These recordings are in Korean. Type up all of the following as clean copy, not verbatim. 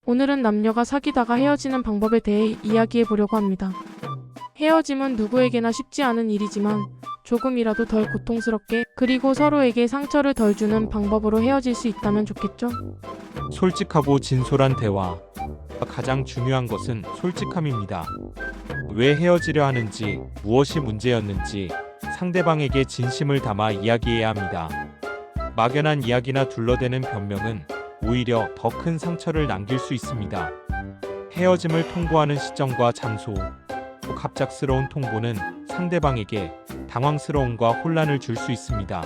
오늘은 남녀가 사귀다가 헤어지는 방법에 대해 이야기해 보려고 합니다. 헤어짐은 누구에게나 쉽지 않은 일이지만 조금이라도 덜 고통스럽게 그리고 서로에게 상처를 덜 주는 방법으로 헤어질 수 있다면 좋겠죠? 솔직하고 진솔한 대화. 가장 중요한 것은 솔직함입니다. 왜 헤어지려 하는지, 무엇이 문제였는지 상대방에게 진심을 담아 이야기해야 합니다. 막연한 이야기나 둘러대는 변명은 오히려 더 큰 상처를 남길 수 있습니다. 헤어짐을 통보하는 시점과 장소. 갑작스러운 통보는 상대방에게 당황스러움과 혼란을 줄 수 있습니다.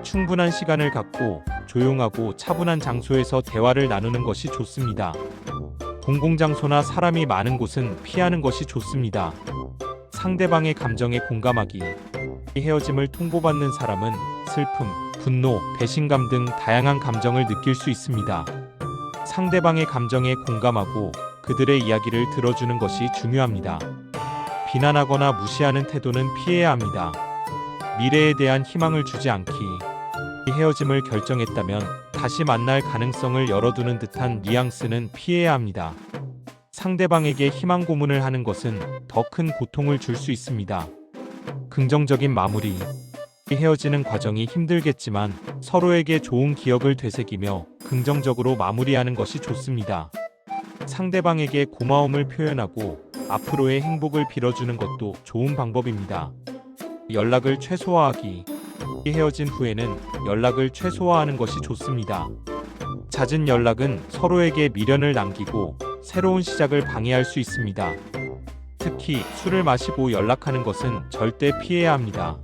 충분한 시간을 갖고 조용하고 차분한 장소에서 대화를 나누는 것이 좋습니다. 공공장소나 사람이 많은 곳은 피하는 것이 좋습니다. 상대방의 감정에 공감하기. 헤어짐을 통보받는 사람은 슬픔, 분노, 배신감 등 다양한 감정을 느낄 수 있습니다. 상대방의 감정에 공감하고 그들의 이야기를 들어주는 것이 중요합니다. 비난하거나 무시하는 태도는 피해야 합니다. 미래에 대한 희망을 주지 않기. 헤어짐을 결정했다면 다시 만날 가능성을 열어두는 듯한 뉘앙스는 피해야 합니다. 상대방에게 희망 고문을 하는 것은 더 큰 고통을 줄 수 있습니다. 긍정적인 마무리. 헤어지는 과정이 힘들겠지만 서로에게 좋은 기억을 되새기며 긍정적으로 마무리하는 것이 좋습니다. 상대방에게 고마움을 표현하고 앞으로의 행복을 빌어주는 것도 좋은 방법입니다. 연락을 최소화하기. 헤어진 후에는 연락을 최소화하는 것이 좋습니다. 잦은 연락은 서로에게 미련을 남기고 새로운 시작을 방해할 수 있습니다. 특히 술을 마시고 연락하는 것은 절대 피해야 합니다.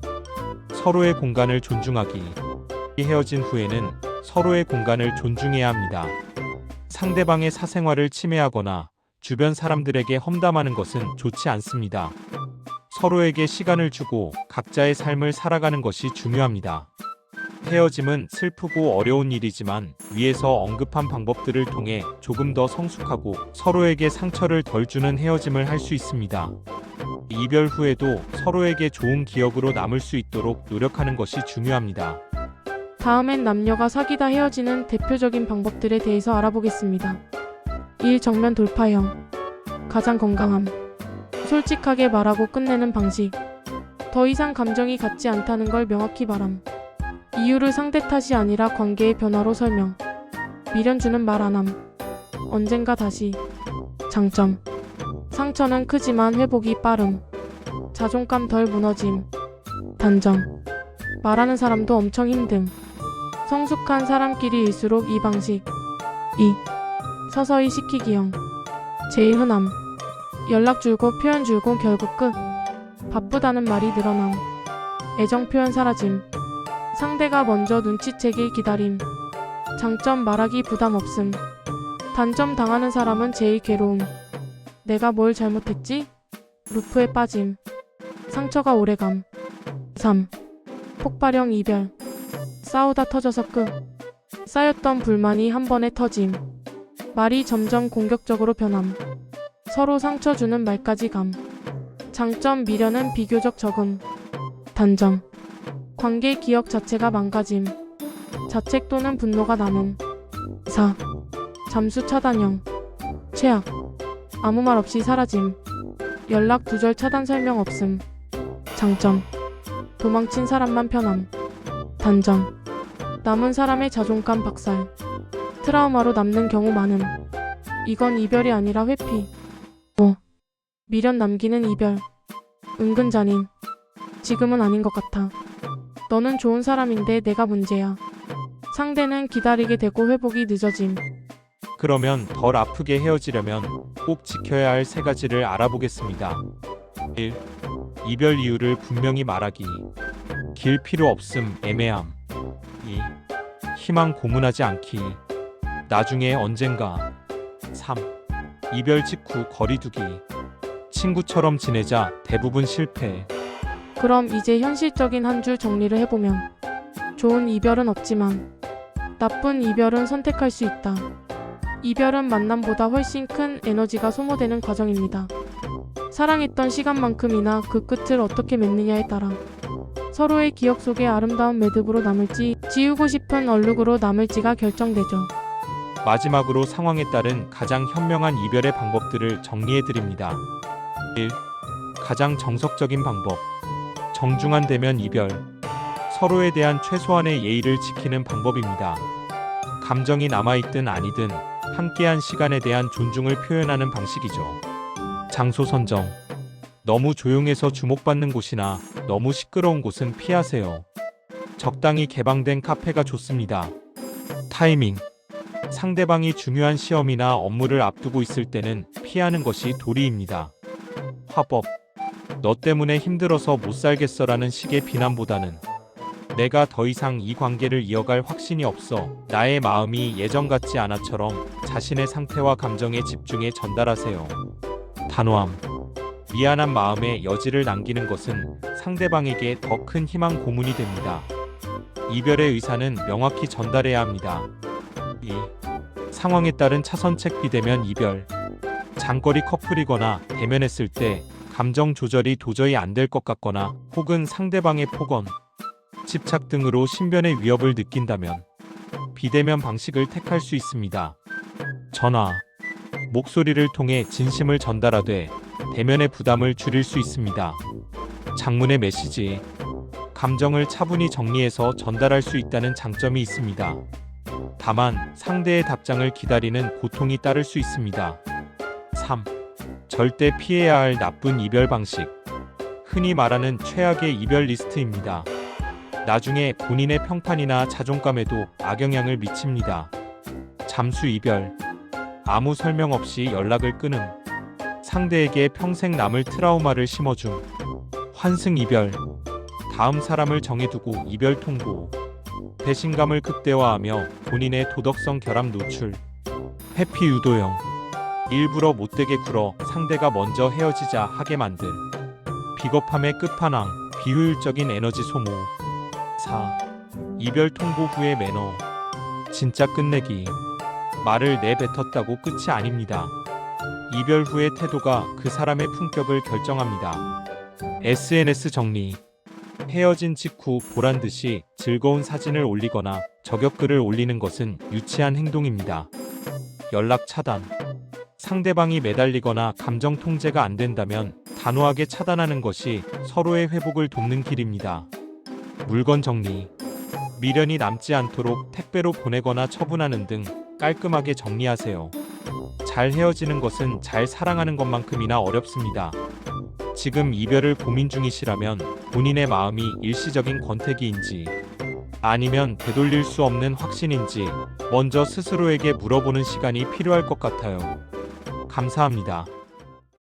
서로의 공간을 존중하기. 헤어진 후에는 서로의 공간을 존중해야 합니다. 상대방의 사생활을 침해하거나 주변 사람들에게 험담하는 것은 좋지 않습니다. 서로에게 시간을 주고 각자의 삶을 살아가는 것이 중요합니다. 헤어짐은 슬프고 어려운 일이지만 위에서 언급한 방법들을 통해 조금 더 성숙하고 서로에게 상처를 덜 주는 헤어짐을 할 수 있습니다. 이별 후에도 서로에게 좋은 기억으로 남을 수 있도록 노력하는 것이 중요합니다. 다음엔 남녀가 사귀다 헤어지는 대표적인 방법들에 대해서 알아보겠습니다. 1. 정면 돌파형. 가장 건강함. 솔직하게 말하고 끝내는 방식. 더 이상 감정이 같지 않다는 걸 명확히 말함. 이유를 상대 탓이 아니라 관계의 변화로 설명. 미련 주는 말 안함. 언젠가 다시. 장점. 상처는 크지만 회복이 빠름. 자존감 덜 무너짐. 단점. 말하는 사람도 엄청 힘듦. 성숙한 사람끼리일수록 이 방식. 2. 서서히 시키기형. 제일 흔함. 연락 줄고 표현 줄고 결국 끝. 바쁘다는 말이 늘어남. 애정 표현 사라짐. 상대가 먼저 눈치채길 기다림. 장점 말하기 부담 없음. 단점 당하는 사람은 제일 괴로움. 내가 뭘 잘못했지? 루프에 빠짐. 상처가 오래감. 3. 폭발형 이별. 싸우다 터져서 끝. 쌓였던 불만이 한 번에 터짐. 말이 점점 공격적으로 변함. 서로 상처 주는 말까지 감. 장점 미련은 비교적 적음. 단점. 관계 기억 자체가 망가짐. 자책 또는 분노가 남음. 4. 잠수 차단형. 최악. 아무 말 없이 사라짐. 연락 두절 차단 설명 없음. 장점. 도망친 사람만 편함. 단점. 남은 사람의 자존감 박살. 트라우마로 남는 경우 많음. 이건 이별이 아니라 회피. 5. 미련 남기는 이별. 은근 잔인. 지금은 아닌 것 같아. 너는 좋은 사람인데 내가 문제야. 상대는 기다리게 되고 회복이 늦어짐. 그러면 덜 아프게 헤어지려면 꼭 지켜야 할 3가지를 알아보겠습니다. 1. 이별 이유를 분명히 말하기. 길 필요 없음, 애매함. 2. 희망 고문하지 않기. 나중에 언젠가. 3. 이별 직후 거리두기. 친구처럼 지내자. 대부분 실패. 그럼 이제 현실적인 한 줄 정리를 해보면 좋은 이별은 없지만 나쁜 이별은 선택할 수 있다. 이별은 만남보다 훨씬 큰 에너지가 소모되는 과정입니다. 사랑했던 시간만큼이나 그 끝을 어떻게 맺느냐에 따라 서로의 기억 속에 아름다운 매듭으로 남을지 지우고 싶은 얼룩으로 남을지가 결정되죠. 마지막으로 상황에 따른 가장 현명한 이별의 방법들을 정리해 드립니다. 1. 가장 정석적인 방법. 정중한 대면 이별. 서로에 대한 최소한의 예의를 지키는 방법입니다. 감정이 남아있든 아니든 함께한 시간에 대한 존중을 표현하는 방식이죠. 장소 선정. 너무 조용해서 주목받는 곳이나 너무 시끄러운 곳은 피하세요. 적당히 개방된 카페가 좋습니다. 타이밍. 상대방이 중요한 시험이나 업무를 앞두고 있을 때는 피하는 것이 도리입니다. 화법. 너 때문에 힘들어서 못 살겠어라는 식의 비난보다는 내가 더 이상 이 관계를 이어갈 확신이 없어. 나의 마음이 예전 같지 않아처럼 자신의 상태와 감정에 집중해 전달하세요. 단호함. 미안한 마음에 여지를 남기는 것은 상대방에게 더 큰 희망 고문이 됩니다. 이별의 의사는 명확히 전달해야 합니다. 2. 상황에 따른 차선책 비대면 이별. 장거리 커플이거나 대면했을 때 감정 조절이 도저히 안 될 것 같거나 혹은 상대방의 폭언, 집착 등으로 신변의 위협을 느낀다면 비대면 방식을 택할 수 있습니다. 전화. 목소리를 통해 진심을 전달하되 대면의 부담을 줄일 수 있습니다. 장문의 메시지. 감정을 차분히 정리해서 전달할 수 있다는 장점이 있습니다. 다만 상대의 답장을 기다리는 고통이 따를 수 있습니다. 3. 절대 피해야 할 나쁜 이별 방식. 흔히 말하는 최악의 이별 리스트입니다. 나중에 본인의 평판이나 자존감에도 악영향을 미칩니다. 잠수 이별. 아무 설명 없이 연락을 끊음. 상대에게 평생 남을 트라우마를 심어줌. 환승 이별. 다음 사람을 정해두고 이별 통보. 배신감을 극대화하며 본인의 도덕성 결함 노출. 회피 유도형. 일부러 못되게 굴어 상대가 먼저 헤어지자 하게 만들. 비겁함의 끝판왕. 비효율적인 에너지 소모. 4. 이별 통보 후의 매너. 진짜 끝내기. 말을 내뱉었다고 끝이 아닙니다. 이별 후의 태도가 그 사람의 품격을 결정합니다. SNS 정리. 헤어진 직후 보란듯이 즐거운 사진을 올리거나 저격글을 올리는 것은 유치한 행동입니다. 연락 차단. 상대방이 매달리거나 감정 통제가 안 된다면 단호하게 차단하는 것이 서로의 회복을 돕는 길입니다. 물건 정리. 미련이 남지 않도록 택배로 보내거나 처분하는 등 깔끔하게 정리하세요. 잘 헤어지는 것은 잘 사랑하는 것만큼이나 어렵습니다. 지금 이별을 고민 중이시라면 본인의 마음이 일시적인 권태기인지 아니면 되돌릴 수 없는 확신인지 먼저 스스로에게 물어보는 시간이 필요할 것 같아요. 감사합니다.